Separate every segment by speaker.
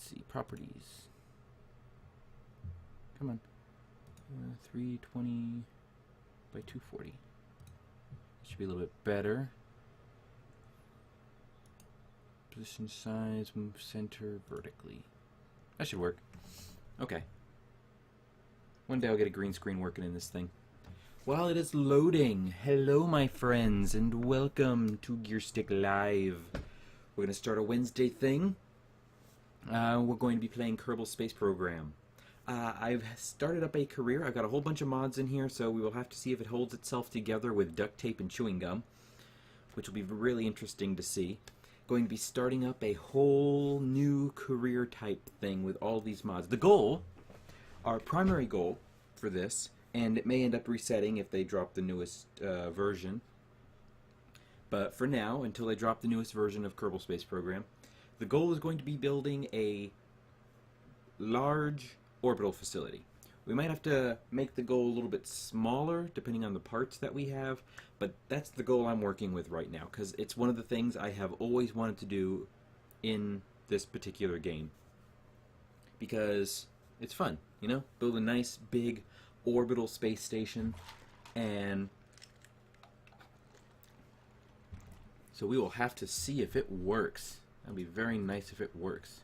Speaker 1: see, properties. Come on. 320 by 240. Should be a little bit better. Position size, move center vertically. That should work. Okay. One day I'll get a green screen working in this thing. While it is loading, hello my friends, and welcome to Gear-Stik Live. We're going to start a Wednesday thing. We're going to be playing Kerbal Space Program. I've started up a career. I've got a whole bunch of mods in here, so we will have to see if it holds itself together with duct tape and chewing gum, which will be really interesting to see. Going to be starting up a whole new career type thing with all these mods. The goal, our primary goal for this, and it may end up resetting if they drop the newest version, but for now, until they drop the newest version of Kerbal Space Program, the goal is going to be building a large orbital facility. We might have to make the goal a little bit smaller depending on the parts that we have, but that's the goal I'm working with right now because it's one of the things I have always wanted to do in this particular game because it's fun, you know? Build a nice big orbital space station, and so we will have to see if it works. That'd be very nice if it works.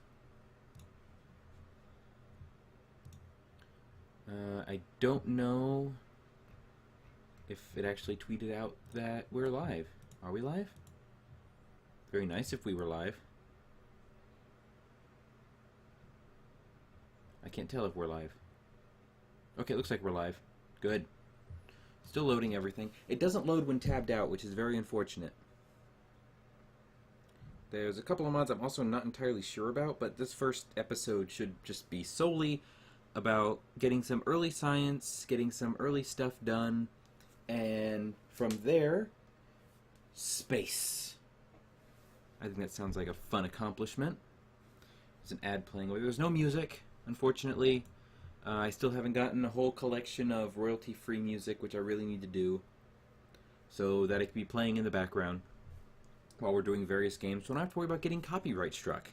Speaker 1: I don't know if it actually tweeted out that we're live. Are we live? Very nice if we were live. I can't tell if we're live. Okay, it looks like we're live. Good. Still loading everything. It doesn't load when tabbed out, which is very unfortunate. There's a couple of mods I'm also not entirely sure about, but this first episode should just be solely about getting some early science, getting some early stuff done, and from there, space. I think that sounds like a fun accomplishment. There's an ad playing. There's no music, unfortunately. I still haven't gotten a whole collection of royalty-free music, which I really need to do, so that it can be playing in the background while we're doing various games, so I don't have to worry about getting copyright struck,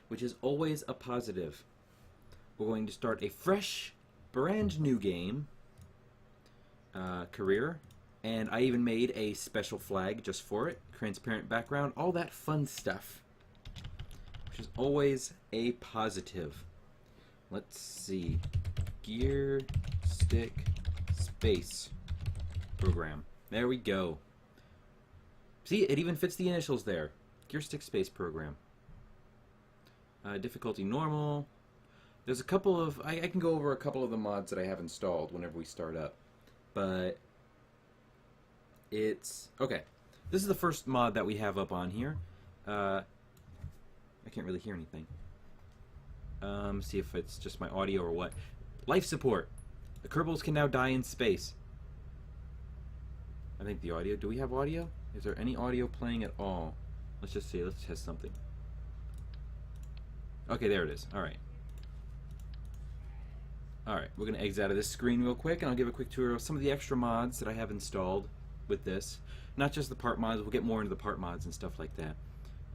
Speaker 1: which is always a positive. We're going to start a fresh, brand new game, career, and I even made a special flag just for it, transparent background, all that fun stuff, which is always a positive. Let's see, Gear-Stik Space Program. There we go. See, it even fits the initials there. Gear-Stik Space Program. Difficulty normal. There's a couple of... I can go over a couple of the mods that I have installed whenever we start up. But it's... Okay. This is the first mod that we have up on here. I can't really hear anything. See if it's just my audio or what. Life support. The Kerbals can now die in space. I think the audio... Do we have audio? Is there any audio playing at all? Let's just see. Let's test something. Okay, there it is. Alright. Alright, we're going to exit out of this screen real quick, and I'll give a quick tour of some of the extra mods that I have installed with this. Not just the part mods, we'll get more into the part mods and stuff like that.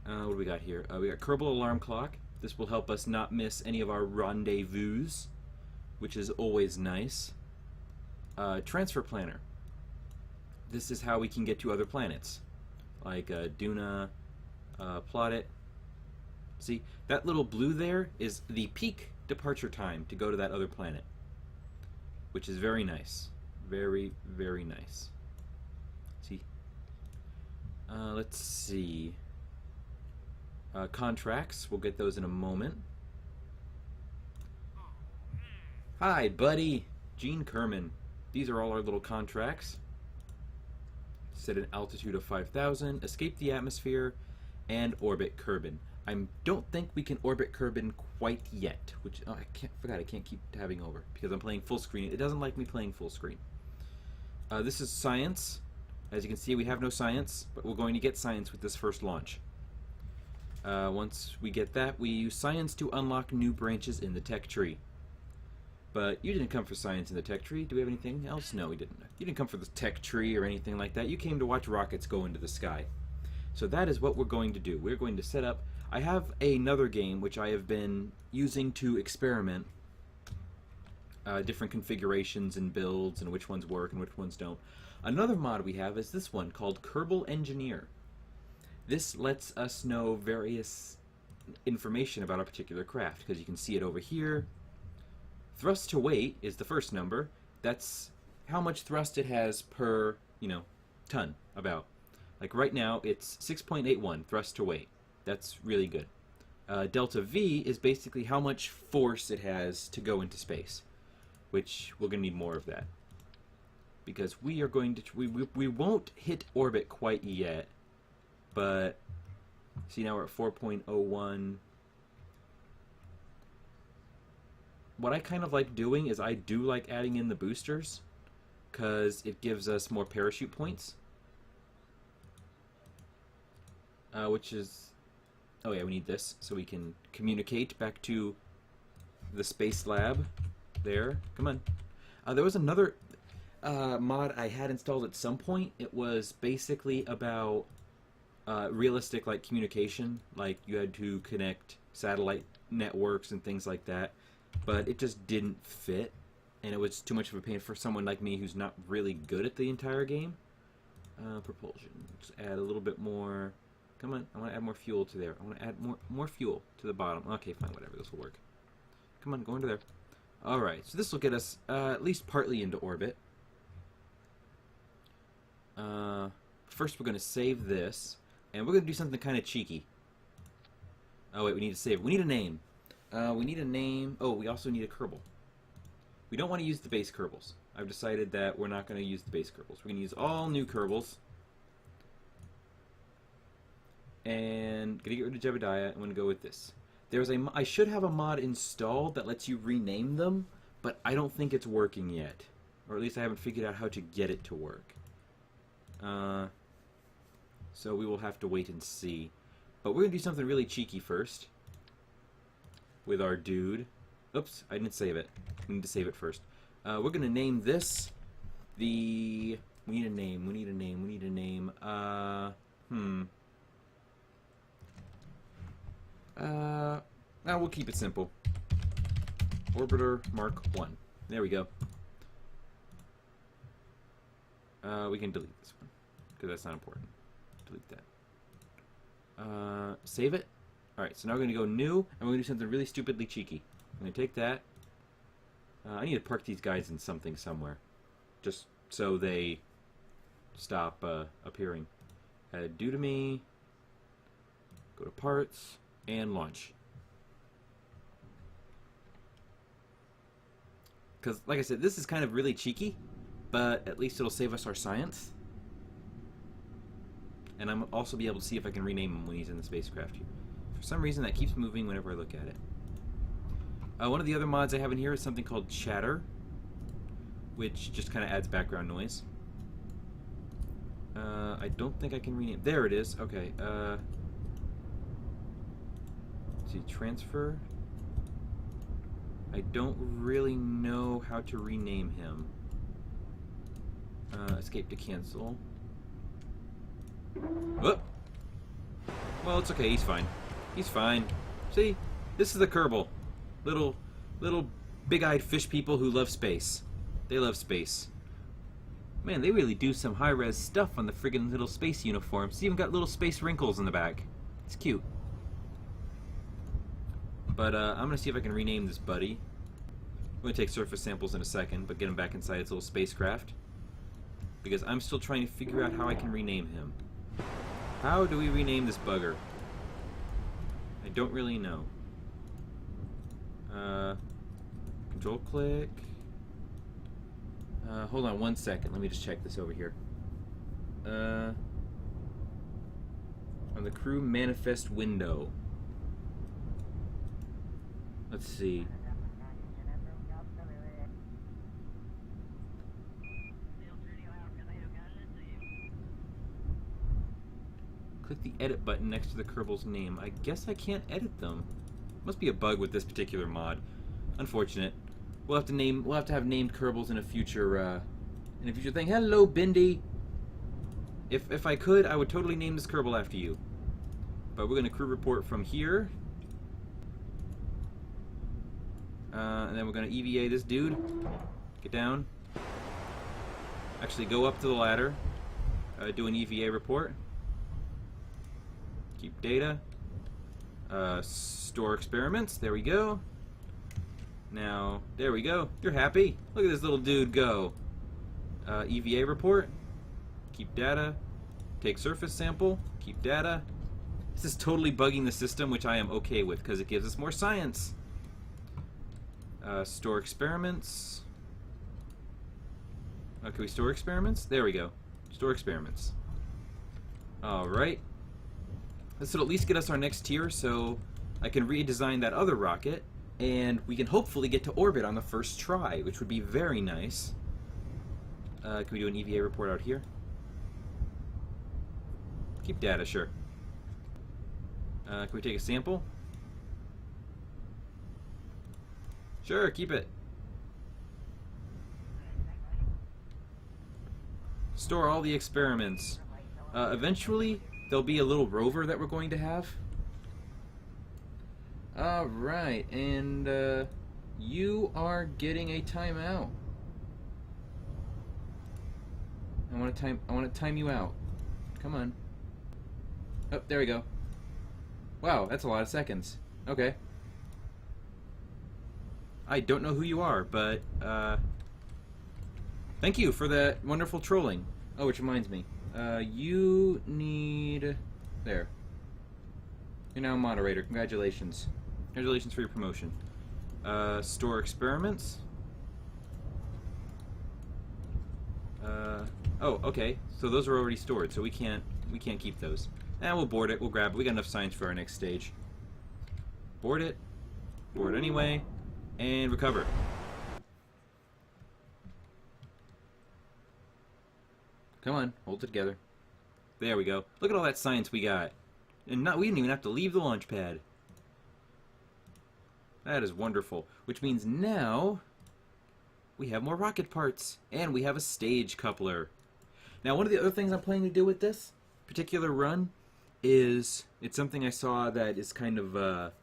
Speaker 1: What do we got here? We got Kerbal Alarm Clock. This will help us not miss any of our rendezvous, which is always nice. Transfer Planner. This is how we can get to other planets, like Duna, Plot. See, that little blue there is the peak departure time to go to that other planet, which is very nice. Very, very nice. See? Let's see. Contracts, we'll get those in a moment. Hi, buddy. Gene Kerman. These are all our little contracts. Set an altitude of 5,000, escape the atmosphere, and orbit Kerbin. I don't think we can orbit Kerbin quite yet, which I forgot I can't keep tabbing over because I'm playing full screen. It doesn't like me playing full screen. This is science. As you can see, we have no science, but we're going to get science with this first launch. Once we get that, we use science to unlock new branches in the tech tree. But you didn't come for science in the tech tree. Do we have anything else? No, we didn't. You didn't come for the tech tree or anything like that. You came to watch rockets go into the sky. So that is what we're going to do. We're going to set up I have another game which I have been using to experiment different configurations and builds and which ones work and which ones don't. Another mod we have is this one called Kerbal Engineer. This lets us know various information about a particular craft, because you can see it over here. Thrust to weight is the first number. That's how much thrust it has per, ton, about. Like right now, it's 6.81 thrust to weight. That's really good. Delta V is basically how much force it has to go into space, which we're going to need more of that. Because we are going to, we won't hit orbit quite yet, but see, now we're at 4.01. What I kind of like doing is I do like adding in the boosters, because it gives us more parachute points. Which is, oh yeah, we need this so we can communicate back to the space lab there. Come on. There was another mod I had installed at some point. It was basically about realistic like communication, like you had to connect satellite networks and things like that, but it just didn't fit, and it was too much of a pain for someone like me who's not really good at the entire game. Propulsion, just add a little bit more. Come on, I want to add more fuel to there. I want to add more fuel to the bottom. Okay, fine, whatever, this will work. Come on, go into there. Alright, so this will get us at least partly into orbit. First we're going to save this, and we're going to do something kind of cheeky. Oh wait, we need to save. We need a name. We need a name. Oh, we also need a Kerbal. We don't want to use the base Kerbals. I've decided that we're not going to use the base Kerbals. We're going to use all new Kerbals. And going to get rid of Jebediah. I'm going to go with this. I should have a mod installed that lets you rename them, but I don't think it's working yet. Or at least I haven't figured out how to get it to work. So we will have to wait and see. But we're going to do something really cheeky first. With our dude. Oops, I didn't save it. We need to save it first. We're going to name this the... We need a name. We'll keep it simple. Orbiter Mark 1. There we go. We can delete this one, because that's not important. Delete that. Save it. Alright, so now we're going to go new, and we're going to do something really stupidly cheeky. I'm going to take that. I need to park these guys in something somewhere, just so they stop appearing. Add due to me. Go to parts, and launch. Because, like I said, this is kind of really cheeky, but at least it'll save us our science. And I'm also be able to see if I can rename him when he's in the spacecraft here. For some reason, that keeps moving whenever I look at it. One of the other mods I have in here is something called Chatter, which just kind of adds background noise. I don't think I can rename... There it is. Okay. Let's see. Transfer. I don't really know how to rename him. Escape to cancel. Whoop! Well, it's okay. He's fine. He's fine. See? This is the Kerbal. Little big-eyed fish people who love space. They love space. Man, they really do some high-res stuff on the friggin' little space uniforms. It's even got little space wrinkles in the back. It's cute. But I'm going to see if I can rename this buddy. I'm going to take surface samples in a second, but get him back inside its little spacecraft. Because I'm still trying to figure out how I can rename him. How do we rename this bugger? I don't really know. Control click. Hold on one second. Let me just check this over here. On the crew manifest window. Let's see. Click the edit button next to the Kerbal's name. I guess I can't edit them. Must be a bug with this particular mod. Unfortunate. We'll have to have named Kerbals in a future thing. Hello, Bindi. If I could, I would totally name this Kerbal after you. but we're going to crew report from here. And then we're going to EVA this dude. Get down. Actually, go up to the ladder. Do an EVA report. Keep data. Store experiments. There we go. Now, there we go. You're happy. Look at this little dude go. EVA report. Keep data. Take surface sample. Keep data. This is totally bugging the system, which I am okay with because it gives us more science. Store experiments. Can we store experiments? There we go. Store experiments. Alright. This will at least get us our next tier, so I can redesign that other rocket, and we can hopefully get to orbit on the first try, which would be very nice. Can we do an EVA report out here? Keep data, sure. Can we take a sample? Sure, keep it. Store all the experiments. Eventually, there'll be a little rover that we're going to have. Alright, and you are getting a timeout. I want to time you out. Come on. Oh, there we go. Wow, that's a lot of seconds. Okay. I don't know who you are, but thank you for that wonderful trolling. Oh, which reminds me. You need... There. You're now a moderator. Congratulations. Congratulations for your promotion. Store experiments. Oh, okay. So those are already stored, so we can't keep those. We'll board it. We'll grab it. We got enough science for our next stage. Board it. Board anyway. And recover. Come on, hold it together. There we go. Look at all that science we got. And we didn't even have to leave the launch pad. That is wonderful. Which means now we have more rocket parts. And we have a stage coupler. Now, one of the other things I'm planning to do with this particular run is, it's something I saw that is kind of,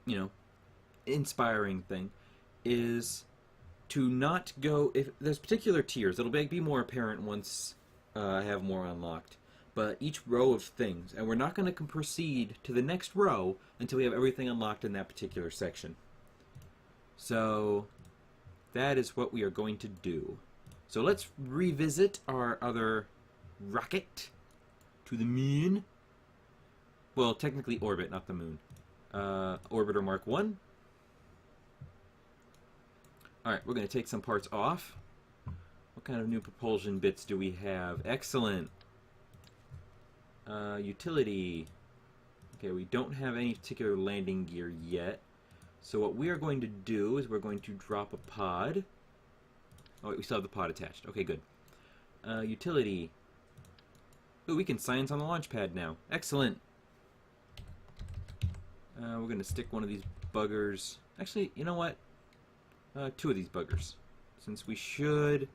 Speaker 1: you know, inspiring thing, is to not go, if there's particular tiers, it'll be more apparent once I have more unlocked, but each row of things, and we're not going to proceed to the next row until we have everything unlocked in that particular section. So that is what we are going to do. So let's revisit our other rocket to the moon. Well, technically orbit, not the moon. Orbiter Mark 1. Alright, we're going to take some parts off. What kind of new propulsion bits do we have? Excellent. Utility. Okay, we don't have any particular landing gear yet. So what we are going to do is we're going to drop a pod. Oh, wait, we still have the pod attached. Okay, good. Utility. Ooh, we can science on the launch pad now. Excellent. We're going to stick one of these buggers. Actually, you know what? Two of these buggers. Since we should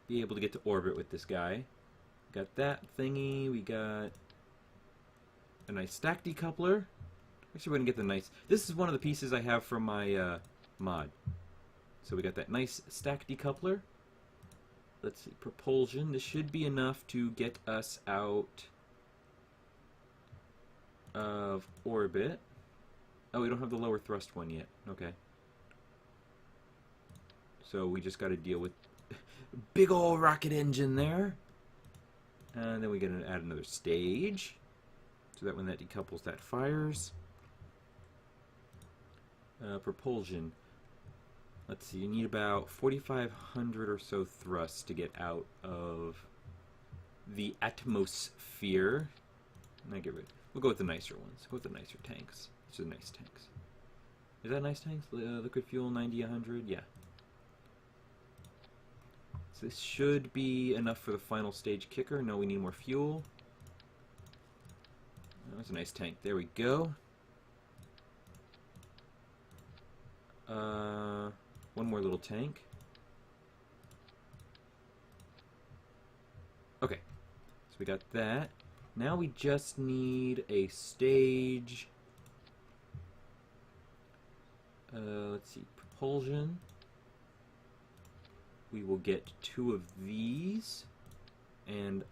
Speaker 1: be able to get to orbit with this guy. Got that thingy. We got a nice stack decoupler. Actually, we're going to get the nice... This is one of the pieces I have from my mod. So we got that nice stack decoupler. Let's see, propulsion. This should be enough to get us out of orbit. Oh, we don't have the lower thrust one yet. Okay. So we just got to deal with big ol' rocket engine there. And then we're going to add another stage. So that when that decouples, that fires. Propulsion. Let's see, you need about 4,500 or so thrusts to get out of the atmosphere. We'll go with the nicer ones. Go with the nicer tanks. These are nice tanks. Is that nice tanks? Liquid fuel 90, 100? Yeah. So this should be enough for the final stage kicker. No, we need more fuel. That's a nice tank. There we go. One more little tank. Okay. So we got that. Now we just need a stage. Let's see, propulsion. We will get 2 of these, and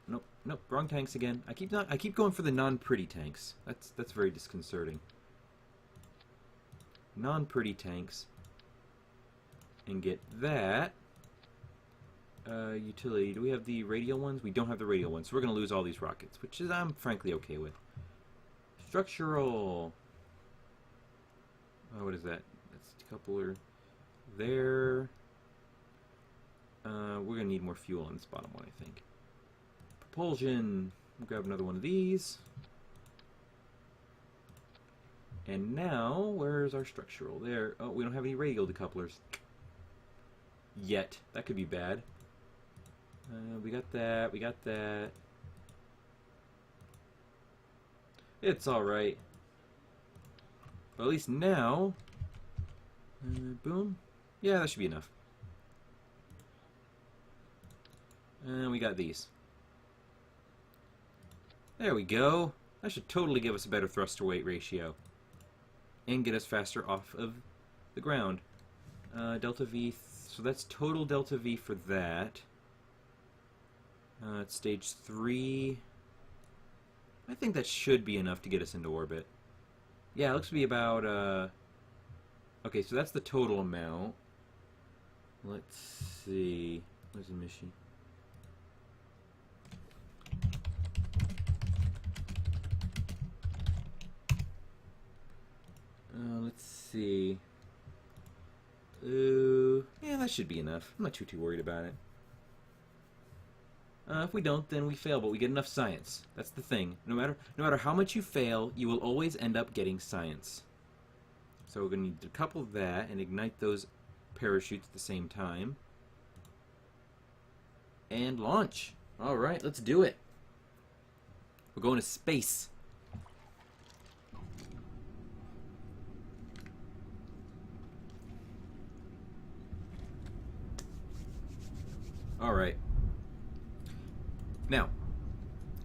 Speaker 1: nope, wrong tanks again. I keep going for the non-pretty tanks. That's very disconcerting. Non-pretty tanks, and get that. Utility. Do we have the radial ones? We don't have the radial ones, so we're gonna lose all these rockets, which is I'm frankly okay with. Structural. What is that? That's coupler there. We're gonna need more fuel on this bottom one, I think. Propulsion. We'll grab another one of these. And now, where's our structural? There. Oh, we don't have any radial decouplers. Yet. That could be bad. We got that. We got that. It's alright. But at least now... boom. Yeah, that should be enough. And we got these. There we go. That should totally give us a better thruster-weight ratio. And get us faster off of the ground. Delta V... So that's total delta V for that. It's stage 3. I think that should be enough to get us into orbit. Yeah, it looks to be about... Okay, so that's the total amount. Let's see... Where's the mission? Let's see... yeah, that should be enough. I'm not too worried about it. If we don't, then we fail, but we get enough science. That's the thing. No matter how much you fail, you will always end up getting science. So we're going to need to couple that and ignite those parachutes at the same time. And launch. Alright, let's do it. We're going to space. Alright. Now,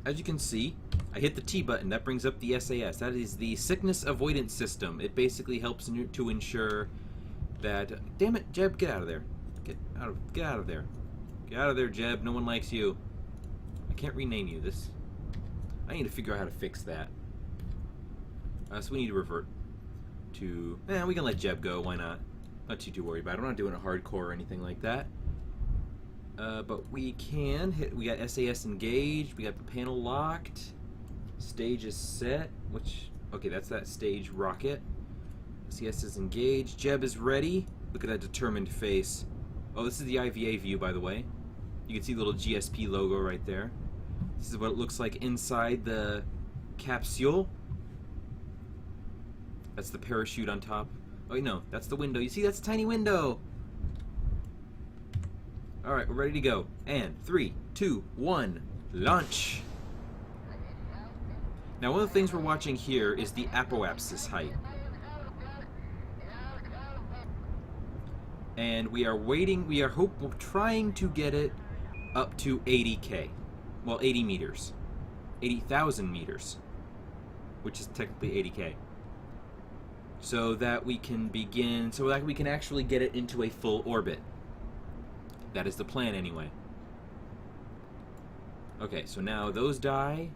Speaker 1: as you can see, I hit the T button. That brings up the SAS. That is the sickness avoidance system. It basically helps to ensure that... Damn it, Jeb, get out of there. Get out of there. Get out of there, Jeb. No one likes you. I can't rename you. I need to figure out how to fix that. So we need to revert to... we can let Jeb go. Why not? Not too worried about it. I'm not doing a hardcore or anything like that. But we can hit... We got SAS engaged. We got the panel locked. Stage is set. Okay, that's that stage rocket. SAS is engaged. Jeb is ready. Look at that determined face. Oh, this is the IVA view, by the way. You can see the little GSP logo right there. This is what it looks like inside the capsule. That's the parachute on top. Oh, wait, no. That's the window. You see, that's a tiny window. Alright, we're ready to go. And 3, 2, 1, launch! Now, one of the things we're watching here is the apoapsis height. And we are waiting, we're trying to get it up to 80K. Well, 80 meters. 80,000 meters. Which is technically 80K. So that we can actually get it into a full orbit. That is the plan, anyway. Okay, so now those die.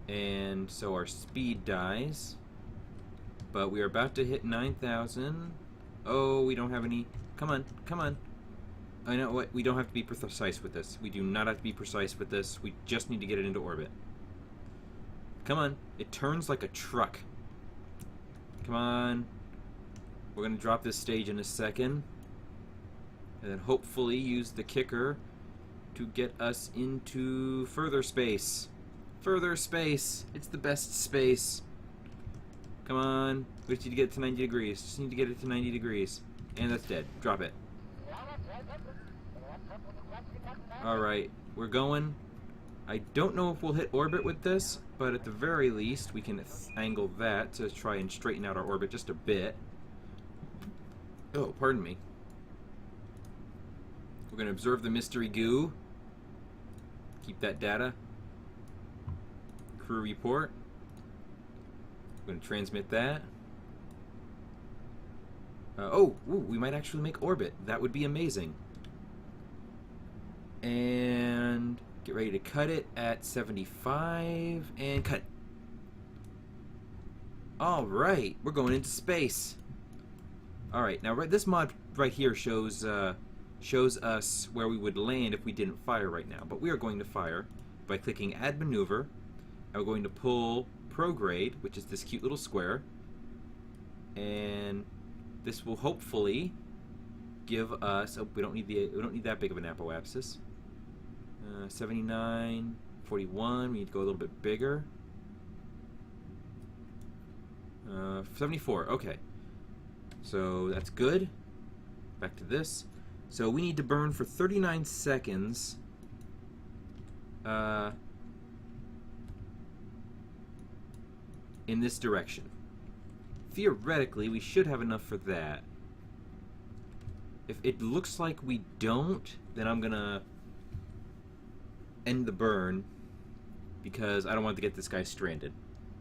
Speaker 1: And so our speed dies. But we are about to hit 9,000. Oh, we don't have any... Come on, come on. I know what, we don't have to be precise with this. We do not have to be precise with this. We just need to get it into orbit. Come on. It turns like a truck. Come on. We're going to drop this stage in a second. And then hopefully use the kicker to get us into further space. Further space. It's the best space. Come on. We just need to get it to 90 degrees. Just need to get it to 90 degrees. And that's dead. Drop it. Alright. We're going. I don't know if we'll hit orbit with this, but at the very least we can angle that to try and straighten out our orbit just a bit. Oh, pardon me. We're going to observe the mystery goo. Keep that data. crew report. I'm going to transmit that. Ooh, we might actually make orbit. That would be amazing. And get ready to cut it at 75 and cut. All right, we're going into space. All right, now this mod right here shows us where we would land if we didn't fire right now. But we are going to fire by clicking Add Maneuver. And we're going to pull Prograde, which is this cute little square, and this will hopefully give us. Oh, we don't need that big of an apoapsis. 79, 41. We need to go a little bit bigger. 74. Okay, so that's good. Back to this. So we need to burn for 39 seconds. In this direction. Theoretically, we should have enough for that. If it looks like we don't, then I'm gonna end the burn because I don't want to get this guy stranded.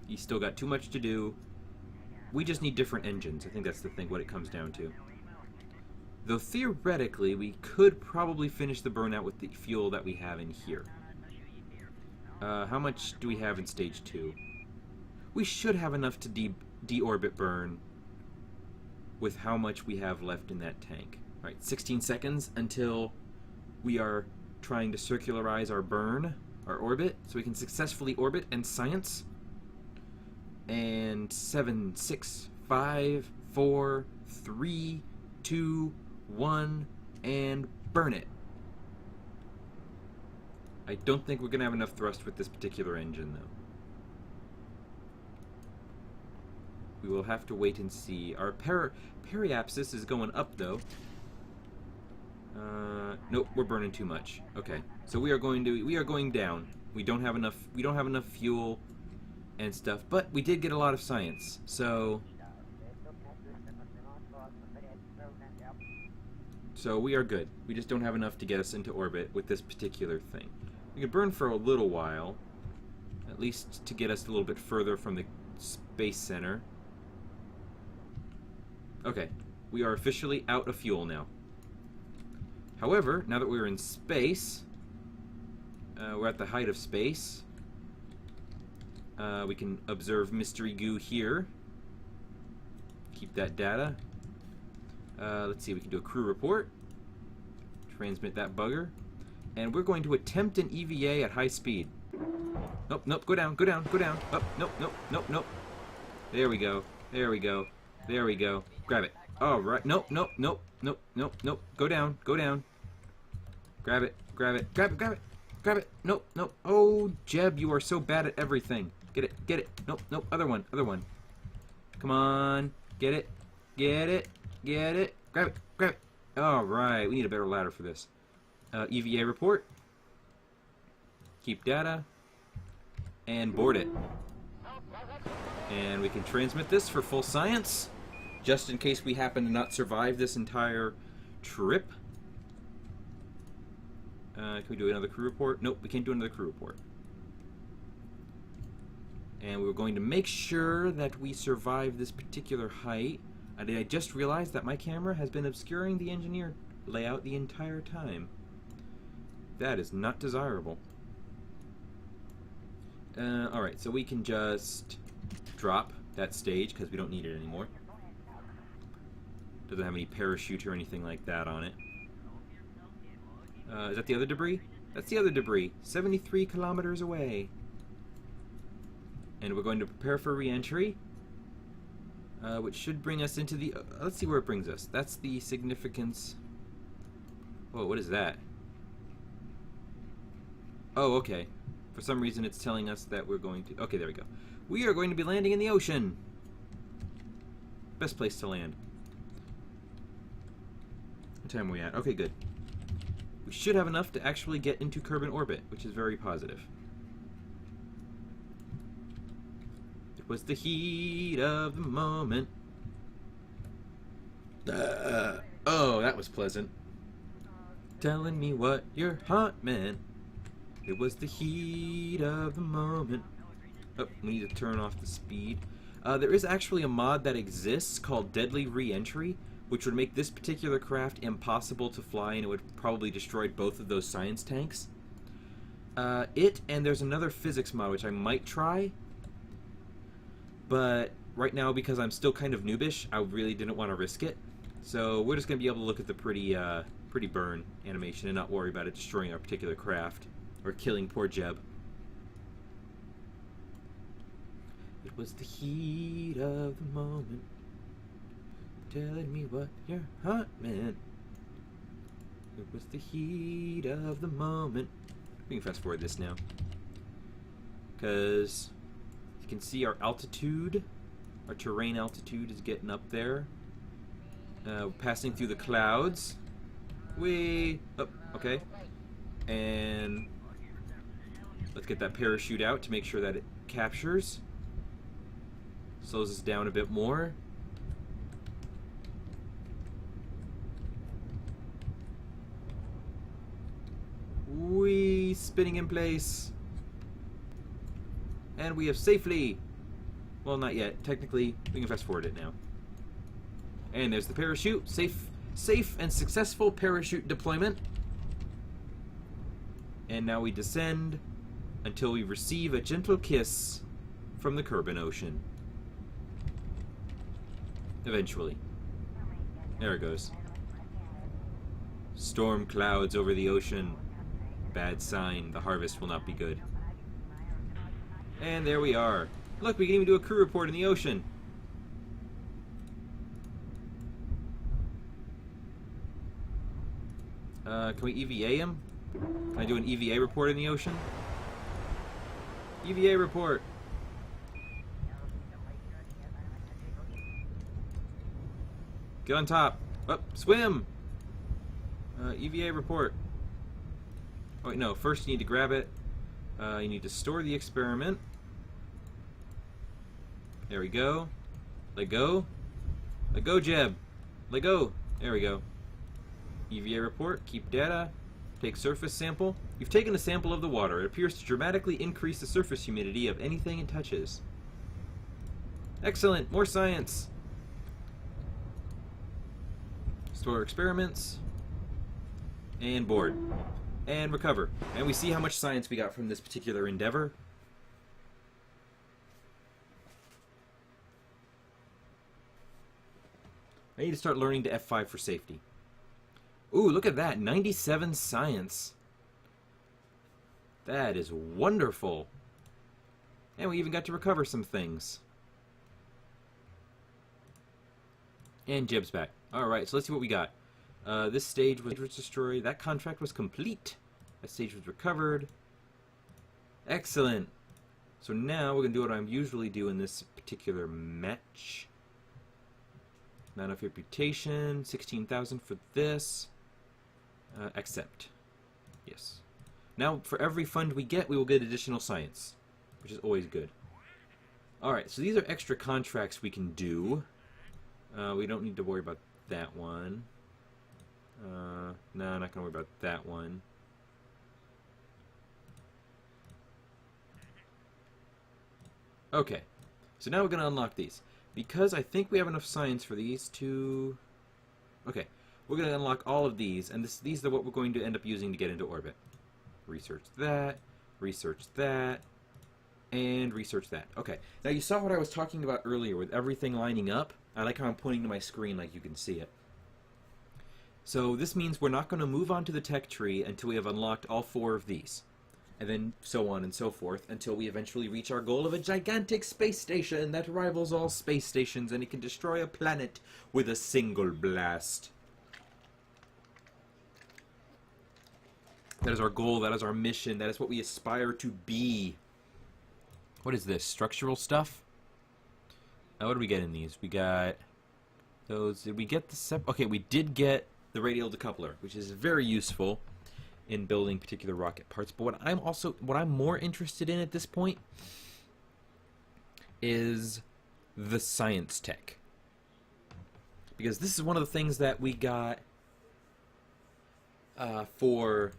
Speaker 1: He's still got too much to do. We just need different engines. I think that's the thing, what it comes down to. Though theoretically, we could probably finish the burn out with the fuel that we have in here. How much do we have in stage 2? We should have enough to deorbit burn with how much we have left in that tank. All right, 16 seconds until we are trying to circularize our burn, our orbit, so we can successfully orbit and science. And 7, 6, 5, 4, 3, 2, 1, and burn it. I don't think we're going to have enough thrust with this particular engine, though. We will have to wait and see. Our periapsis is going up, though. Nope, we're burning too much. Okay, so we are going down. We don't have enough fuel and stuff, but we did get a lot of science. So we are good. We just don't have enough to get us into orbit with this particular thing. We can burn for a little while, at least to get us a little bit further from the space center. Okay, we are officially out of fuel now. However, now that we're in space, we're at the height of space. We can observe mystery goo here. Keep that data. Let's see, we can do a crew report. Transmit that bugger. And we're going to attempt an EVA at high speed. Nope, nope, go down, go down, go down. Oh, nope, nope, nope, nope. There we go, there we go, there we go. Grab it. All right, nope, nope, nope, nope, nope, nope. Go down, go down. Grab it, grab it, grab it, grab it, grab it. Nope, nope. Oh, Jeb, you are so bad at everything. Get it, get it. Nope, nope, other one, other one. Come on, get it, get it, get it. Grab it, grab it. All right, we need a better ladder for this. EVA report. Keep data. And board it. And we can transmit this for full science, just in case we happen to not survive this entire trip. Can we do another crew report? Nope, we can't do another crew report. And we're going to make sure that we survive this particular height. I just realized that my camera has been obscuring the engineer layout the entire time. That is not desirable. Alright, so we can just drop that stage because we don't need it anymore. Doesn't have any parachute or anything like that on it. Is that the other debris? That's the other debris. 73 kilometers away. And we're going to prepare for re-entry, which should bring us into the... let's see where it brings us. That's the significance... Whoa, what is that? Oh, okay. For some reason it's telling us that we're going to... Okay, there we go. We are going to be landing in the ocean. Best place to land. What time are we at? Okay, good. We should have enough to actually get into Kerbin orbit, which is very positive. It was the heat of the moment. Oh, that was pleasant. Telling me what your heart meant. It was the heat of the moment. Oh, we need to turn off the speed. There is actually a mod that exists called Deadly Re-Entry, which would make this particular craft impossible to fly, and it would probably destroy both of those science tanks. And there's another physics mod which I might try, but right now, because I'm still kind of noobish, I really didn't want to risk it. So we're just going to be able to look at the pretty burn animation and not worry about it destroying our particular craft or killing poor Jeb. It was the heat of the moment, telling me what your heart meant. It was the heat of the moment. We can fast forward this now, because you can see our altitude, our terrain altitude is getting up there. Passing through the clouds. Oh, okay. And let's get that parachute out to make sure that it captures. Slows us down a bit more. Spinning in place. And we have safely... Well, not yet. Technically, we can fast forward it now. And there's the parachute. Safe and successful parachute deployment. And now we descend until we receive a gentle kiss from the Kerbin Ocean. Eventually. There it goes. Storm clouds over the ocean. Bad sign. The harvest will not be good. And there we are. Look, we can even do a crew report in the ocean. Can we EVA him? Can I do an EVA report in the ocean? EVA report. Get on top. Up, swim. EVA report. Oh wait, no. First you need to grab it. You need to store the experiment. There we go. Let go. Let go, Jeb. Let go. There we go. EVA report. Keep data. Take surface sample. You've taken a sample of the water. It appears to dramatically increase the surface humidity of anything it touches. Excellent. More science. Store experiments. And board. And recover. And we see how much science we got from this particular endeavor. I need to start learning to F5 for safety. Ooh, look at that. 97 science. That is wonderful. And we even got to recover some things. And Jeb's back. Alright, so let's see what we got. This stage was destroyed. That contract was complete. That stage was recovered. Excellent. So now we're going to do what I usually do in this particular match. Amount of reputation, 16,000 for this. Accept. Yes. Now, for every fund we get, we will get additional science, which is always good. Alright, so these are extra contracts we can do. We don't need to worry about that one. No, I'm not going to worry about that one. Okay, so now we're going to unlock these. Because I think we have enough science for these two... Okay, we're going to unlock all of these, and these are what we're going to end up using to get into orbit. Research that, and research that. Okay, now you saw what I was talking about earlier with everything lining up. I like how I'm pointing to my screen like you can see it. So this means we're not going to move on to the tech tree until we have unlocked all 4 of these. And then so on and so forth until we eventually reach our goal of a gigantic space station that rivals all space stations, and it can destroy a planet with a single blast. That is our goal, that is our mission, that is what we aspire to be. What is this? Structural stuff? What do we get in these? We got those. Did we get the okay, we did get the radial decoupler, which is very useful in building particular rocket parts. But what I'm more interested in at this point is the science tech, because this is one of the things that we got for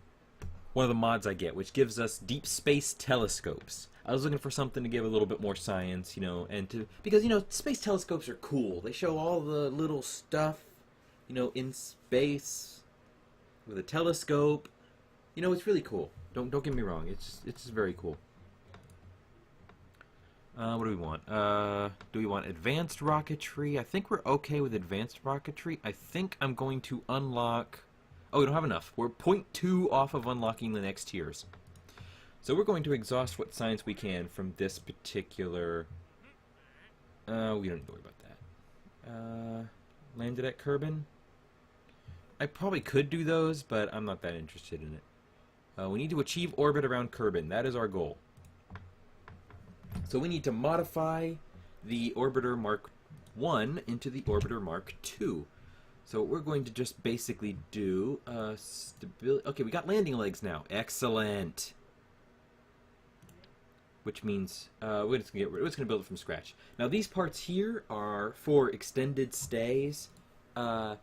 Speaker 1: one of the mods I get, which gives us deep space telescopes. I was looking for something to give a little bit more science, you know, and to because you know space telescopes are cool. They show all the little stuff, you know, in space with a telescope. You know, it's really cool. Don't get me wrong. It's just very cool. What do we want? Do we want advanced rocketry? I think we're okay with advanced rocketry. I think I'm going to unlock... Oh, we don't have enough. We're 0.2 off of unlocking the next tiers. So we're going to exhaust what science we can from this particular... we don't need to worry about that. Landed at Kerbin? I probably could do those, but I'm not that interested in it. We need to achieve orbit around Kerbin. That is our goal. So we need to modify the Orbiter Mark 1 into the Orbiter Mark 2. So we're going to just basically do stability. Okay, we got landing legs now. Excellent. Which means we're just gonna build it from scratch. Now these parts here are for extended stays. A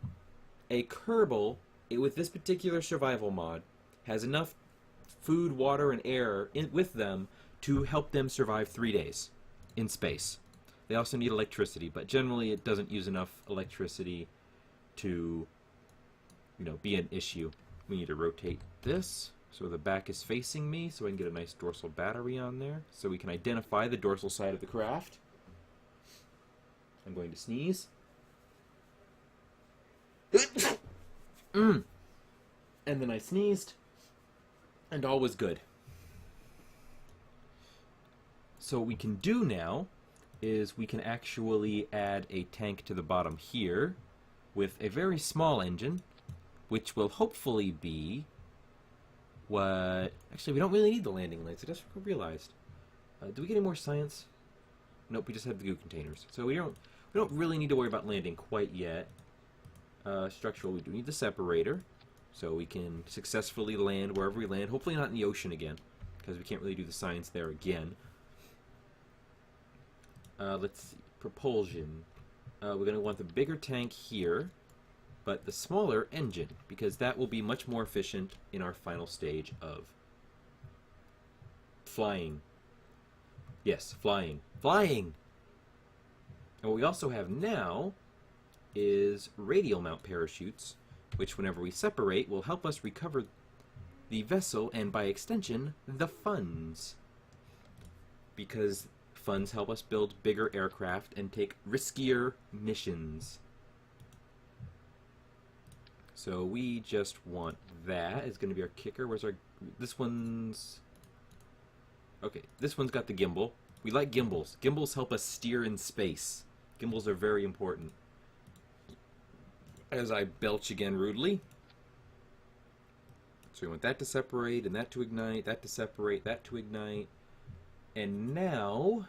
Speaker 1: Kerbal with this particular survival mod has enough food, water, and air with them to help them survive 3 days in space. They also need electricity, but generally it doesn't use enough electricity to, you know, be an issue. We need to rotate this so the back is facing me so I can get a nice dorsal battery on there so we can identify the dorsal side of the craft. I'm going to sneeze. And then I sneezed, and all was good. So what we can do now is we can actually add a tank to the bottom here with a very small engine, which will hopefully be what... Actually, we don't really need the landing legs. I just realized. Do we get any more science? Nope, we just have the goo containers. So we don't really need to worry about landing quite yet. Structural, we do need the separator, so we can successfully land wherever we land. Hopefully not in the ocean again, because we can't really do the science there again. Let's see. Propulsion. We're going to want the bigger tank here, but the smaller engine, because that will be much more efficient in our final stage of flying. Yes, flying. Flying! And what we also have now is radial mount parachutes, which whenever we separate will help us recover the vessel and by extension the funds. Because funds help us build bigger aircraft and take riskier missions. So we just want that. It's going to be our kicker. Where's our... This one's... Okay, this one's got the gimbal. We like gimbals. Gimbals help us steer in space. Gimbals are very important. As I belch again rudely. So we want that to separate, and that to ignite, that to separate, that to ignite. And now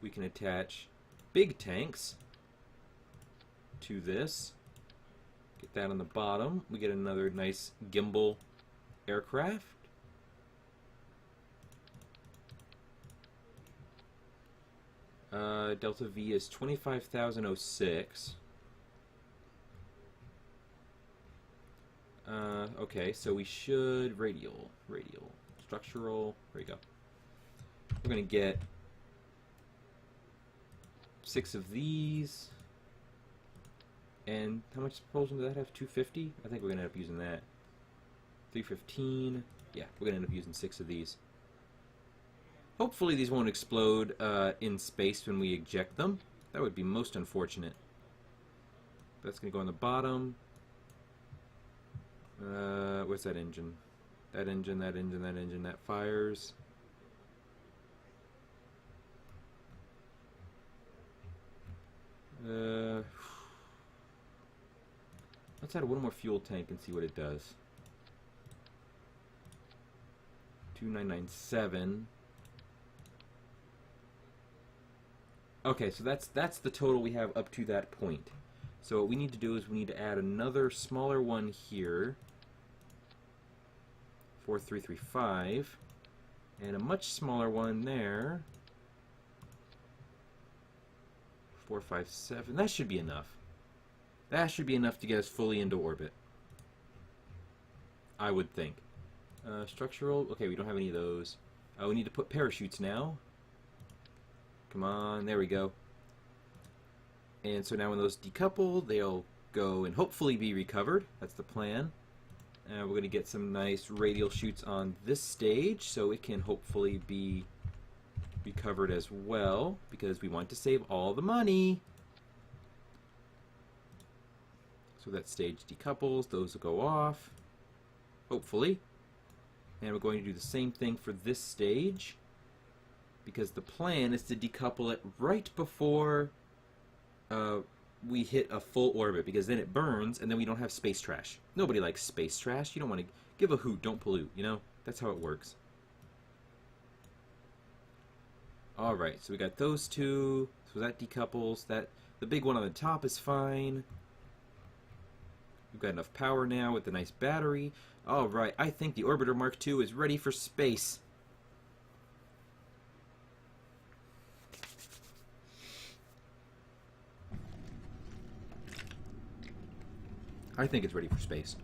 Speaker 1: we can attach big tanks to this. Get that on the bottom. We get another nice gimbal aircraft. Delta V is 25,006. Okay, so we should radial, structural. There we go. We're gonna get 6 of these. And how much propulsion does that have? 250? I think we're gonna end up using that. 315. Yeah, we're gonna end up using 6 of these. Hopefully these won't explode in space when we eject them. That would be most unfortunate. That's gonna go on the bottom. What's that engine? That engine, that engine, that engine, that fires. Let's add one more fuel tank and see what it does. 2997. Okay, so that's the total we have up to that point. So what we need to do is we need to add another smaller one here. 4335. And a much smaller one there. 457. That should be enough. That should be enough to get us fully into orbit. I would think. Structural. Okay, we don't have any of those. We need to put parachutes now. Come on, there we go. And so now when those decouple, they'll go and hopefully be recovered. That's the plan. We're going to get some nice radial chutes on this stage, so it can hopefully be recovered as well, because we want to save all the money. So that stage decouples, those will go off, hopefully. And we're going to do the same thing for this stage, because the plan is to decouple it right before we hit a full orbit, because then it burns and then we don't have space trash. Nobody likes space trash. You don't want to give a hoot, don't pollute, you know? That's how it works. Alright, so we got those two. So that decouples. The big one on the top is fine. We've got enough power now with the nice battery. Alright, I think the Orbiter Mark II is ready for space. I think it's ready for space.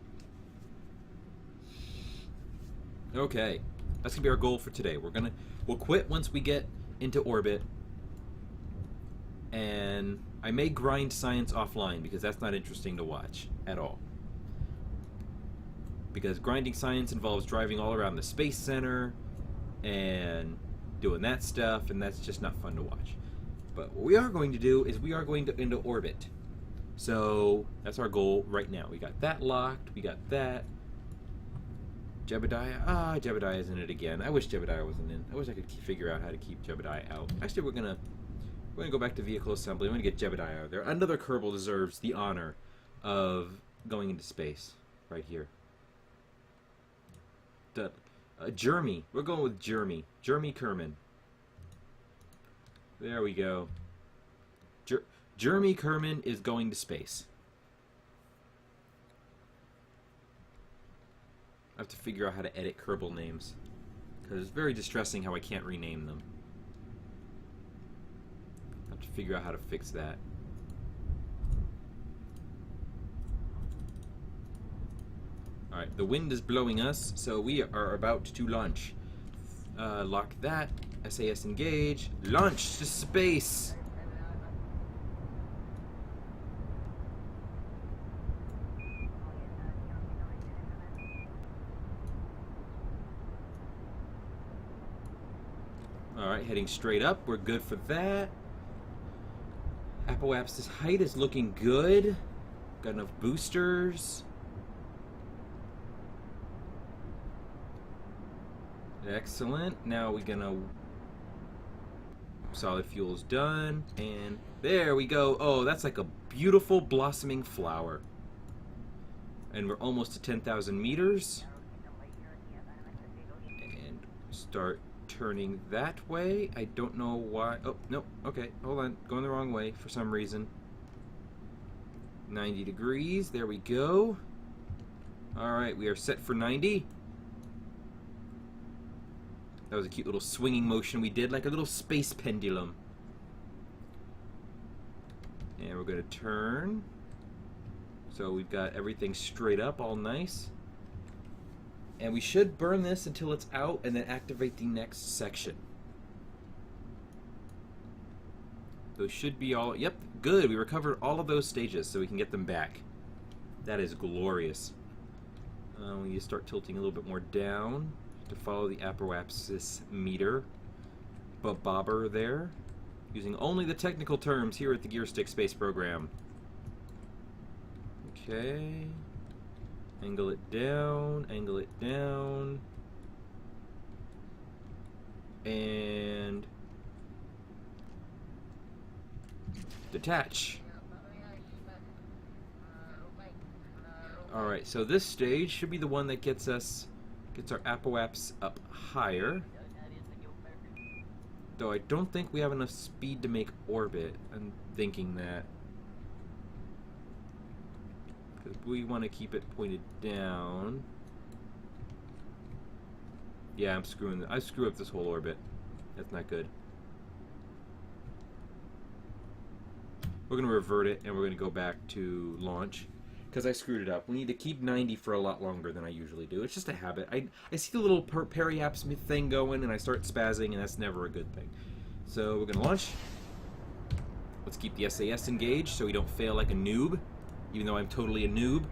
Speaker 1: Okay, that's gonna be our goal for today. We'll quit once we get into orbit, and I may grind science offline because that's not interesting to watch at all. Because grinding science involves driving all around the space center and doing that stuff, and that's just not fun to watch. But what we are going to do is we are going to into orbit. So that's our goal right now. We got that locked. We got that. Jebediah. Jebediah's in it again. I wish Jebediah wasn't in. I wish I could figure out how to keep Jebediah out. Actually, we're gonna go back to vehicle assembly. We're gonna get Jebediah out there. Another Kerbal deserves the honor of going into space right here. Jeremy. We're going with Jeremy. Jeremy Kerman. There we go. Jeremy Kerman is going to space. I have to figure out how to edit Kerbal names, because it's very distressing how I can't rename them. I have to figure out how to fix that. Alright, the wind is blowing us, so we are about to launch. Lock that. SAS engage. Launch to space! Alright, heading straight up. We're good for that. Apoapsis height is looking good. Got enough boosters. Excellent. Now we're gonna... Solid fuel's done. And there we go. Oh, that's like a beautiful blossoming flower. And we're almost to 10,000 meters. And start turning that way. I don't know why. Oh, no. Okay, hold on. Going the wrong way for some reason. 90 degrees. There we go. Alright, we are set for 90. That was a cute little swinging motion we did, like a little space pendulum. And we're going to turn. So we've got everything straight up, all nice. And we should burn this until it's out and then activate the next section. Those should be all... Yep, good. We recovered all of those stages so we can get them back. That is glorious. We need to start tilting a little bit more down to follow the apoapsis meter. Bobber there. Using only the technical terms here at the Gear-Stik space program. Okay. Angle it down, angle it down. And detach. Alright, so this stage should be the one that gets our apoaps up higher. Though I don't think we have enough speed to make orbit. I'm thinking that. Because we want to keep it pointed down. Yeah, I screw up this whole orbit. That's not good. We're going to revert it and we're going to go back to launch. because I screwed it up. We need to keep 90 for a lot longer than I usually do. It's just a habit. I see the little periaps thing going, and I start spazzing, and that's never a good thing. So we're going to launch. Let's keep the SAS engaged so we don't fail like a noob, even though I'm totally a noob.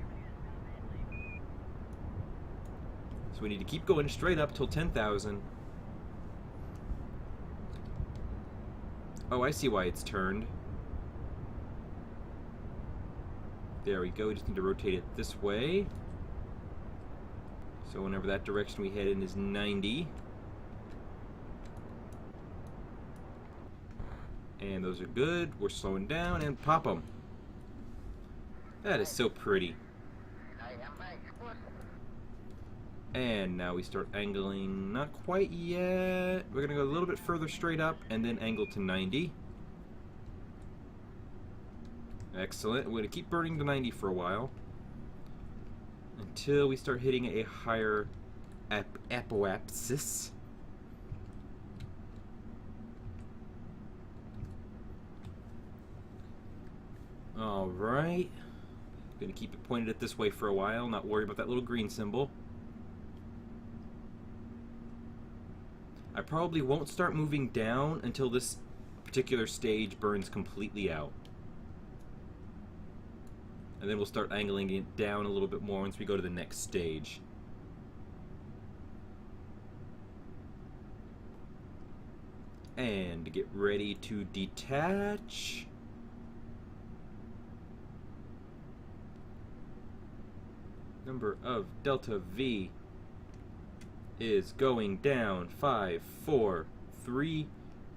Speaker 1: So we need to keep going straight up till 10,000. Oh, I see why it's turned. There we go. We just need to rotate it this way. So whenever that direction we head in is 90. And those are good. We're slowing down and pop them. That is so pretty. And now we start angling. Not quite yet. We're going to go a little bit further straight up and then angle to 90. Excellent. We're going to keep burning to 90 for a while until we start hitting a higher apoapsis. Alright. Going to keep it pointed at this way for a while, not worry about that little green symbol. I probably won't start moving down until this particular stage burns completely out. And then we'll start angling it down a little bit more once we go to the next stage. And get ready to detach. Number of delta V is going down. 5, 4, 3,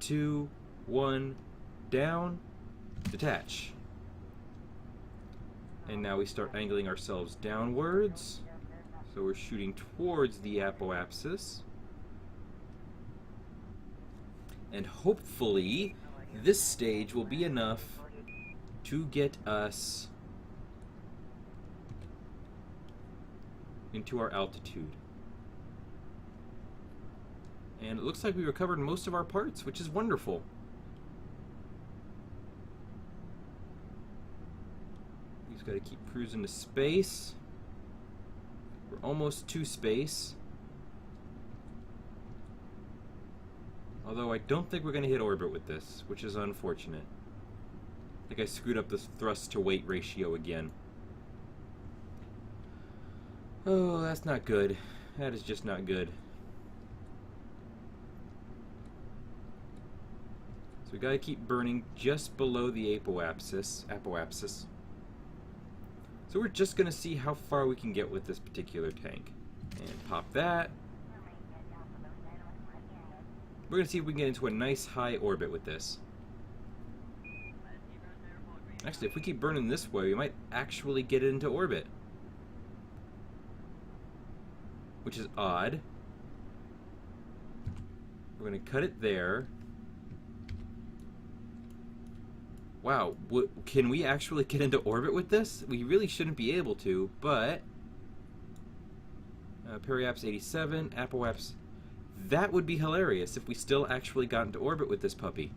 Speaker 1: 2, 1, down, detach. And now we start angling ourselves downwards. So we're shooting towards the apoapsis. And hopefully this stage will be enough to get us into our altitude. And it looks like we recovered most of our parts, which is wonderful. We just gotta keep cruising to space. We're almost to space. Although I don't think we're gonna hit orbit with this, which is unfortunate. I think I screwed up this thrust to weight ratio again. Oh, that's not good. That is just not good. So we gotta keep burning just below the apoapsis. So we're just gonna see how far we can get with this particular tank. And pop that. We're gonna see if we can get into a nice high orbit with this. Actually, if we keep burning this way, we might actually get it into orbit. Which is odd. We're gonna cut it there. Wow, can we actually get into orbit with this? We really shouldn't be able to, but... Periaps 87, apoaps... That would be hilarious if we still actually got into orbit with this puppy.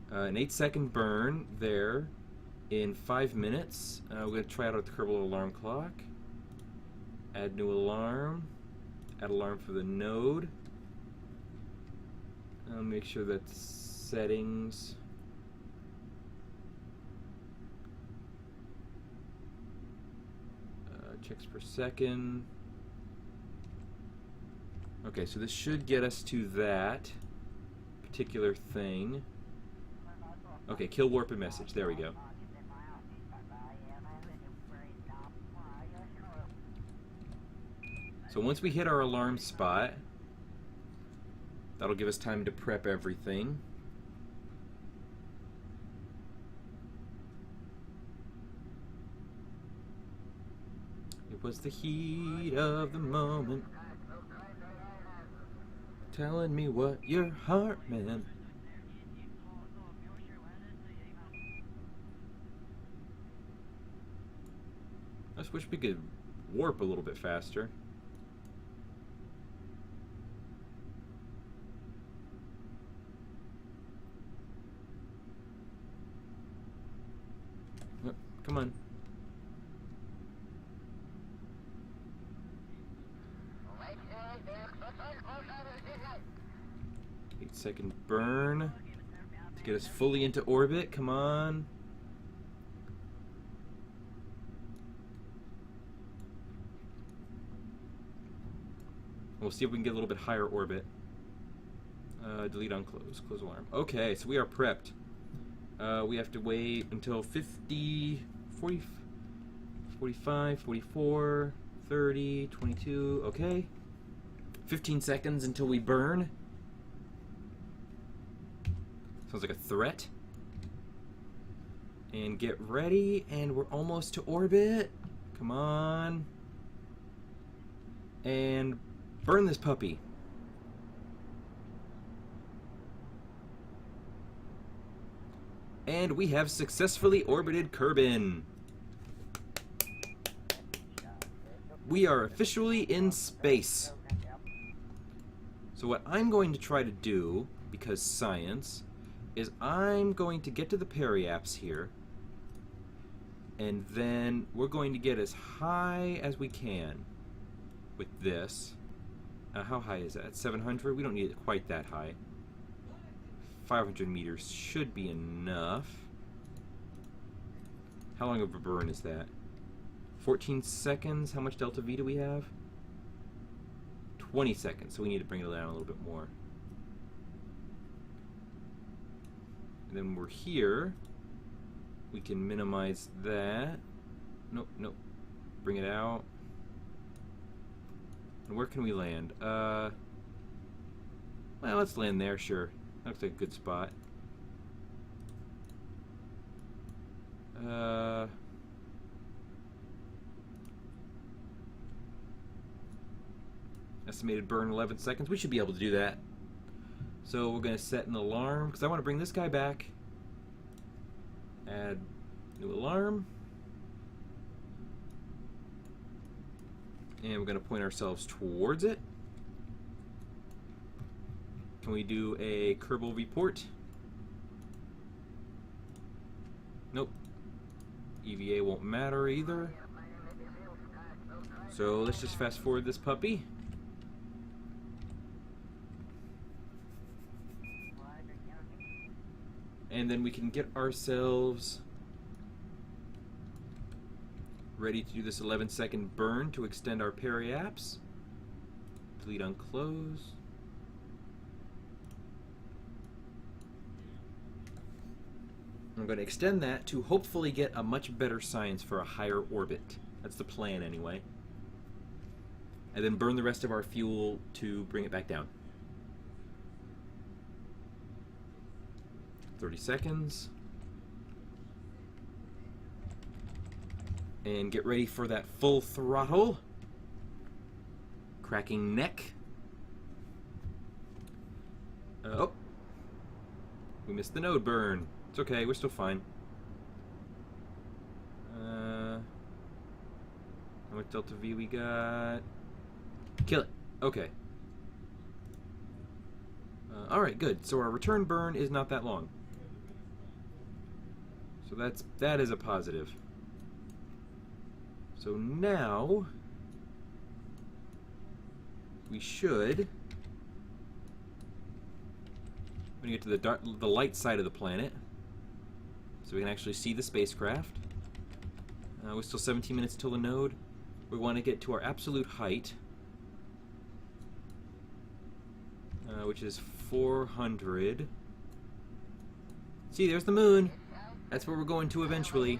Speaker 1: An 8-second burn there in 5 minutes. We're going to try out the Kerbal alarm clock. Add new alarm. Add alarm for the node. Make sure that settings... checks per second. Okay, so this should get us to that particular thing. Okay, kill warp and message. There we go. So once we hit our alarm spot, that'll give us time to prep everything. It was the heat of the moment, telling me what your heart meant. I just wish we could warp a little bit faster. Oh, come on. 11-second burn to get us fully into orbit. Come on. We'll see if we can get a little bit higher orbit. Delete on close. Close alarm. Okay, so we are prepped. We have to wait until 50, 40, 45, 44, 30, 22. Okay. 15 seconds until we burn. Sounds like a threat. And get ready, and we're almost to orbit. Come on. And burn this puppy. And we have successfully orbited Kerbin. We are officially in space. So what I'm going to try to do, because science, is I'm going to get to the periapse here, and then we're going to get as high as we can with this. How high is that? 700? We don't need it quite that high. 500 meters should be enough. How long of a burn is that? 14 seconds. How much delta V do we have? 20 seconds, so we need to bring it down a little bit more. And then we're here. We can minimize that. Nope, nope. Bring it out. And where can we land? Well, let's land there, sure. That looks like a good spot. Estimated burn 11 seconds. We should be able to do that. So we're going to set an alarm, because I want to bring this guy back. Add new alarm. And we're going to point ourselves towards it. Can we do a Kerbal report? Nope. EVA won't matter either. So let's just fast forward this puppy. And then we can get ourselves ready to do this 11-second burn to extend our periapse. Delete on close. I'm going to extend that to hopefully get a much better science for a higher orbit. That's the plan anyway. And then burn the rest of our fuel to bring it back down. 30 seconds. And get ready for that full throttle. Cracking neck. Oh. We missed the node burn. It's okay, we're still fine. How much delta V we got? Kill it. Okay. Alright, good. So our return burn is not that long. So that is a positive. So now we should get to the light side of the planet, so we can actually see the spacecraft. We're still 17 minutes till the node. We want to get to our absolute height, which is 400. See, there's the moon. That's where we're going to eventually.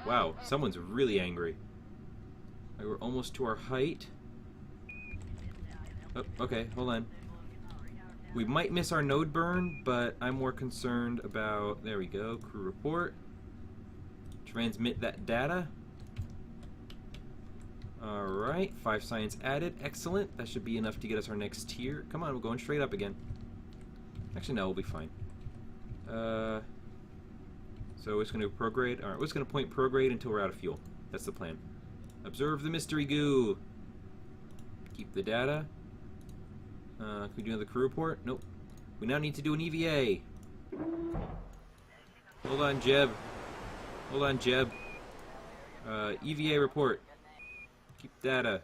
Speaker 1: Wow, someone's really angry. Right, we're almost to our height. Oh, okay, hold on. We might miss our node burn, but I'm more concerned about... There we go, crew report. Transmit that data. Alright, 5 science added. Excellent. That should be enough to get us our next tier. Come on, we're going straight up again. Actually, no, we'll be fine. So it's going to prograde. Alright, we're just going to point prograde until we're out of fuel. That's the plan. Observe the mystery goo. Keep the data. Can we do another crew report? Nope. We now need to do an EVA. Hold on, Jeb. Hold on, Jeb. EVA report. Keep data.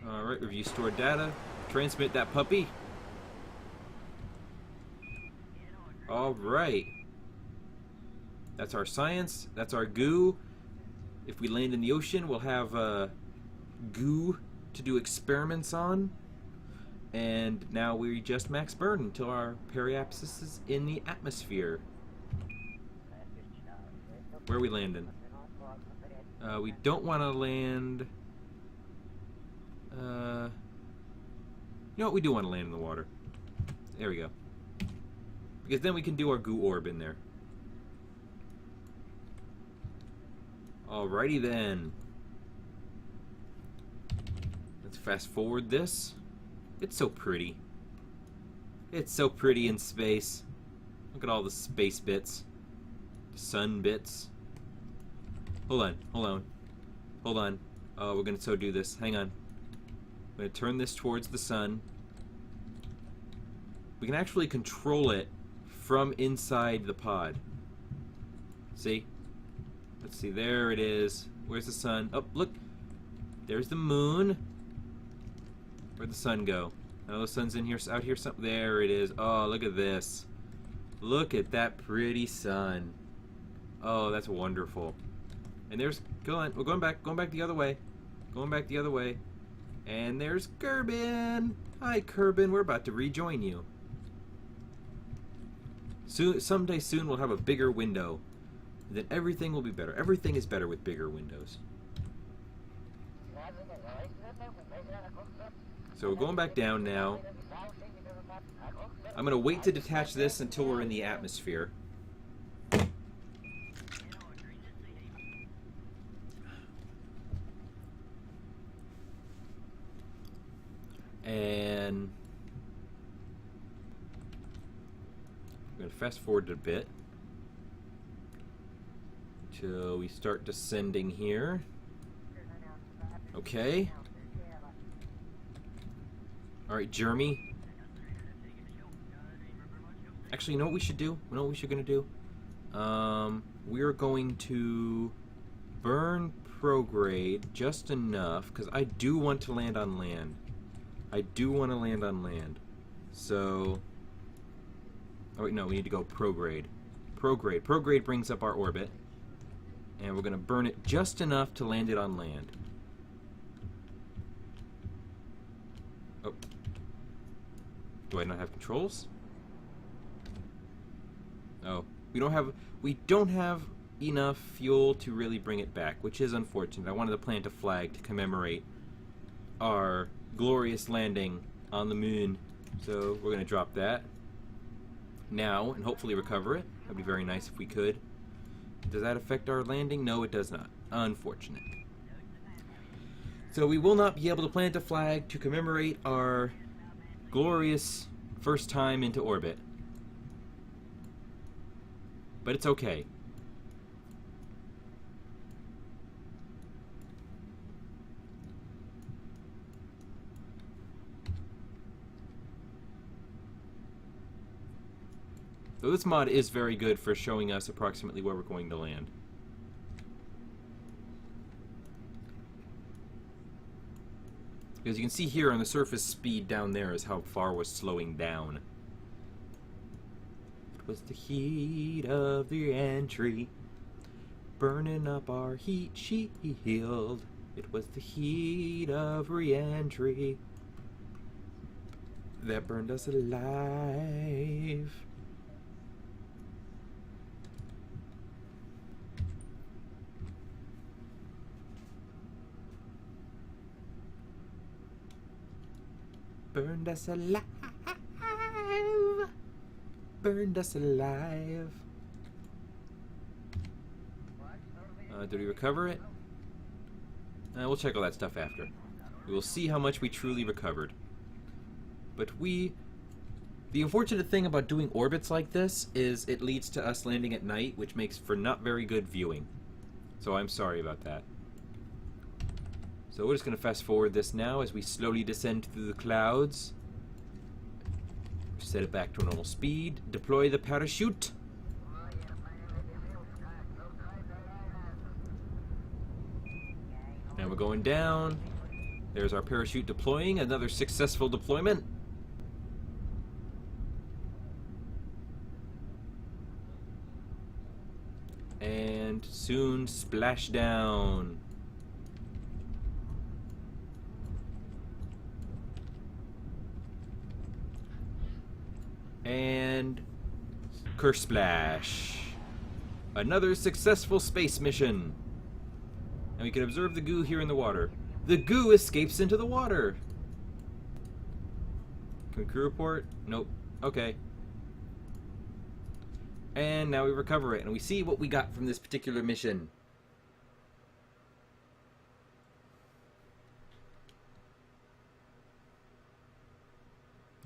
Speaker 1: Alright, review stored data. Transmit that puppy. Alright. That's our science. That's our goo. If we land in the ocean, we'll have goo to do experiments on. And now we just max burn until our periapsis is in the atmosphere. Where are we landing? We don't want to land... you know what? We do want to land in the water. There we go. Because then we can do our goo orb in there. Alrighty then. Let's fast forward this. It's so pretty. It's so pretty in space. Look at all the space bits. The sun bits. Hold on, hold on. Hold on. Oh, we're gonna so do this. Hang on. I'm going to turn this towards the sun. We can actually control it from inside the pod. See? Let's see. There it is. Where's the sun? Oh, look. There's the moon. Where'd the sun go? Oh, the sun's in here, out here. There it is. Oh, look at this. Look at that pretty sun. Oh, that's wonderful. And there's... Go on. We're going back the other way. Going back the other way. And there's Kerbin! Hi, Kerbin. We're about to rejoin you. Someday soon we'll have a bigger window. Then everything will be better. Everything is better with bigger windows. So we're going back down now. I'm going to wait to detach this until we're in the atmosphere. And I'm going to fast forward a bit until we start descending here. Okay. Alright, Jeremy. Actually, you know what we should do? You know what we're going to do? We're going to burn prograde just enough, because I do want to land on land. I do want to land on land. So... Oh, wait, no, we need to go prograde. Prograde. Prograde brings up our orbit. And we're going to burn it just enough to land it on land. Oh. Do I not have controls? Oh. We don't have enough fuel to really bring it back, which is unfortunate. I wanted to plant a flag to commemorate our glorious landing on the moon. So we're going to drop that now and hopefully recover it. That'd be very nice if we could. Does that affect our landing? No, it does not. Unfortunate. So we will not be able to plant a flag to commemorate our glorious first time into orbit. But it's okay. So this mod is very good for showing us approximately where we're going to land. Because you can see here on the surface speed down there is how far we're slowing down. It was the heat of the entry, burning up our heat shield. It was the heat of re-entry that burned us alive. Burned us alive. Burned us alive. Did we recover it? We'll check all that stuff after. We will see how much we truly recovered. But the unfortunate thing about doing orbits like this is it leads to us landing at night, which makes for not very good viewing. So I'm sorry about that. So we're just going to fast forward this now as we slowly descend through the clouds. Set it back to normal speed. Deploy the parachute. And we're going down. There's our parachute deploying. Another successful deployment. And soon splashdown. And curse splash. Another successful space mission. And we can observe the goo here in the water. The goo escapes into the water. Can we crew report? Nope. Okay. And now we recover it, and we see what we got from this particular mission.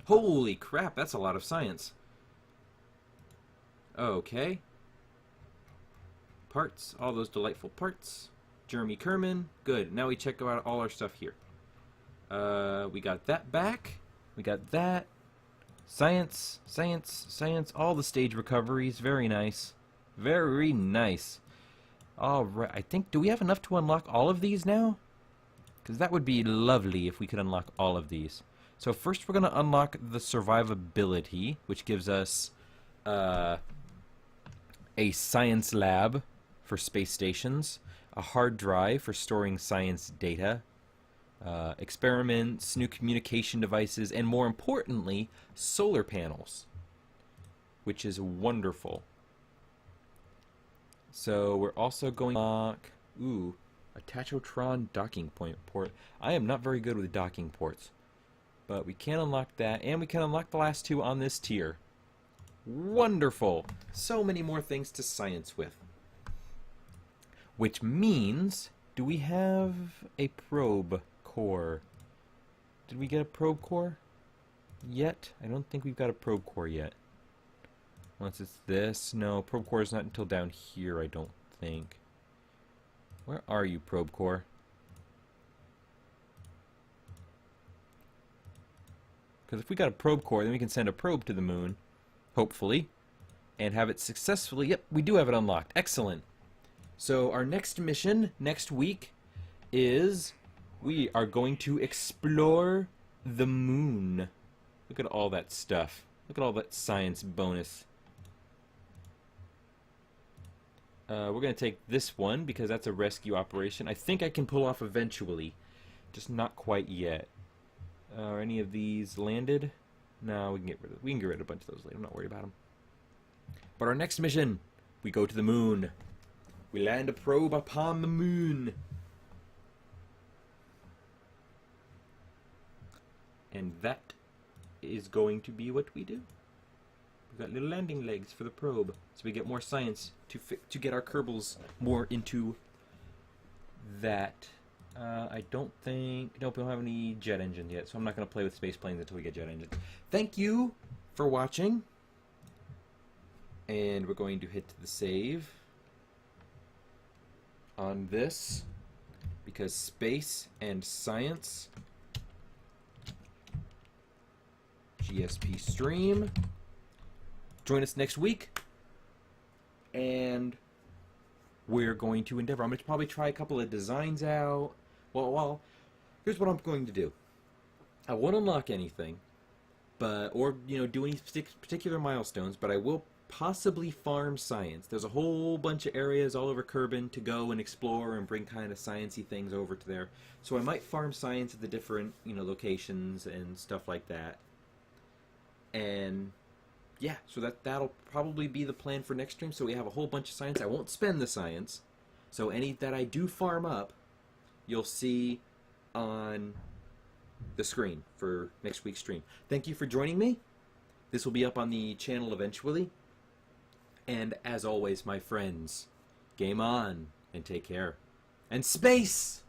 Speaker 1: Holy crap, that's a lot of science. Okay. Parts, all those delightful parts. Jeremy Kerman, good. Now we check out all our stuff here. We got that back. We got that. Science, science, science. All the stage recoveries, very nice. Very nice. Alright, I think, do we have enough to unlock all of these now? Because that would be lovely if we could unlock all of these. So first we're going to unlock the survivability, which gives us a science lab for space stations, a hard drive for storing science data, experiments, new communication devices, and more importantly, solar panels, which is wonderful. So we're also going to unlock, a Tachotron docking port. I am not very good with docking ports. But we can unlock that, and we can unlock the last two on this tier. Wonderful! So many more things to science with. Which means, do we have a probe core? Did we get a probe core yet? I don't think we've got a probe core yet. Unless it's this. No, probe core is not until down here, I don't think. Where are you, probe core? Because if we got a probe core, then we can send a probe to the moon, hopefully, and have it successfully. Yep, we do have it unlocked. Excellent. So our next mission next week is we are going to explore the moon. Look at all that stuff. Look at all that science bonus. We're going to take this one because that's a rescue operation. I think I can pull off eventually, just not quite yet. Are any of these landed? No, we can get rid of a bunch of those later. I'm not worried about them. But our next mission, we go to the moon. We land a probe upon the moon. And that is going to be what we do. We've got little landing legs for the probe, so we get more science to get our Kerbals more into that. I don't think... Nope, we don't have any jet engines yet, so I'm not going to play with space planes until we get jet engines. Thank you for watching. And we're going to hit the save on this, because space and science. GSP stream. Join us next week. And we're going to endeavor. I'm going to probably try a couple of designs out. Well, here's what I'm going to do. I won't unlock anything, or do any particular milestones, but I will possibly farm science. There's a whole bunch of areas all over Kerbin to go and explore and bring kind of sciencey things over to there. So I might farm science at the different, locations and stuff like that. And yeah, so that'll probably be the plan for next stream. So we have a whole bunch of science. I won't spend the science. So any that I do farm up, you'll see on the screen for next week's stream. Thank you for joining me. This will be up on the channel eventually. And as always, my friends, game on and take care. And space!